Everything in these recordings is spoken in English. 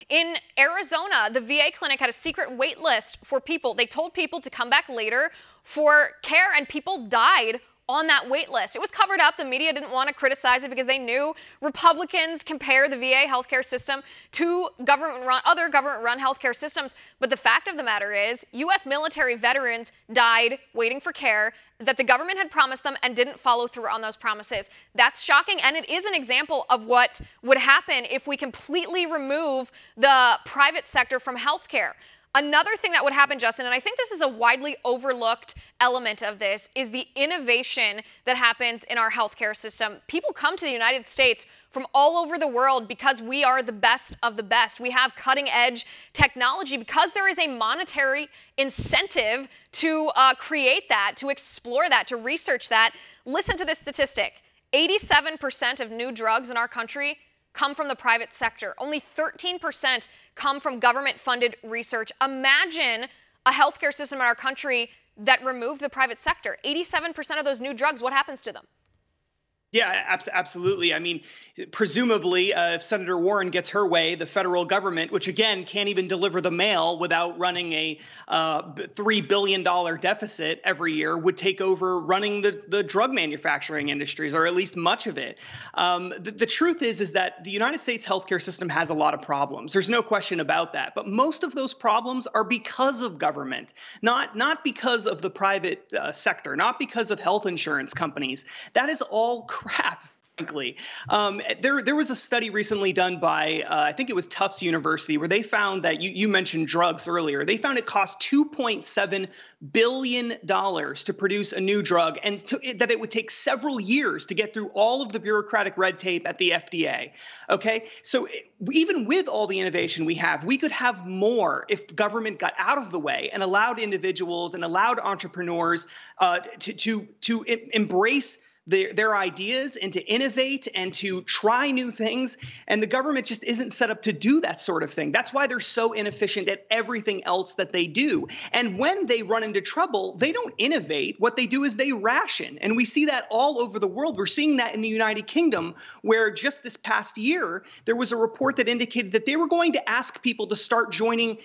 In Arizona, the VA clinic had a secret wait list for people. They told people to come back later for care, and people died on that wait list. It was covered up. The media didn't want to criticize it because they knew Republicans compare the VA healthcare system to other government-run healthcare systems. But the fact of the matter is, U.S. military veterans died waiting for care that the government had promised them and didn't follow through on those promises. That's shocking, and it is an example of what would happen if we completely remove the private sector from healthcare. Another thing that would happen, Justin, and I think this is a widely overlooked element of this, is the innovation that happens in our healthcare system. People come to the United States from all over the world because we are the best of the best. We have cutting-edge technology because there is a monetary incentive to create that, to explore that, to research that. Listen to this statistic. 87% of new drugs in our country come from the private sector. Only 13% come from government-funded research. Imagine a healthcare system in our country that removed the private sector. 87% of those new drugs, what happens to them? Yeah, absolutely. I mean, presumably, if Senator Warren gets her way, the federal government, which again can't even deliver the mail without running a $3 billion deficit every year, would take over running the drug manufacturing industries, or at least much of it. The truth is that the United States healthcare system has a lot of problems. There's no question about that. But most of those problems are because of government, not because of the private sector, not because of health insurance companies. That is all crap, frankly. There was a study recently done by, I think it was Tufts University, where they found that, you mentioned drugs earlier, they found it cost $2.7 billion to produce a new drug, and that it would take several years to get through all of the bureaucratic red tape at the FDA. Okay, so even with all the innovation we have, we could have more if government got out of the way and allowed individuals and allowed entrepreneurs to embrace their ideas and to innovate and to try new things. And the government just isn't set up to do that sort of thing. That's why they're so inefficient at everything else that they do. And when they run into trouble, they don't innovate. What they do is they ration. And we see that all over the world. We're seeing that in the United Kingdom, where just this past year, there was a report that indicated that they were going to ask people to start going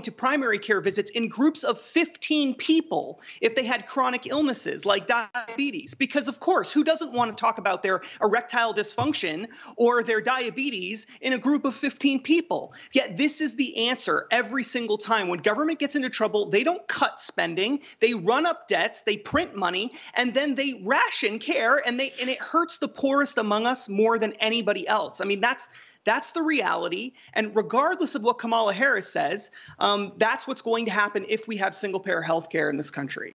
to primary care visits in groups of 15 people if they had chronic illnesses like diabetes. Because of course, who doesn't want to talk about their erectile dysfunction or their diabetes in a group of 15 people? Yet this is the answer every single time. When government gets into trouble, they don't cut spending, they run up debts, they print money, and then they ration care, and it hurts the poorest among us more than anybody else. I mean, that's the reality. And regardless of what Kamala Harris says, that's what's going to happen if we have single-payer health care in this country.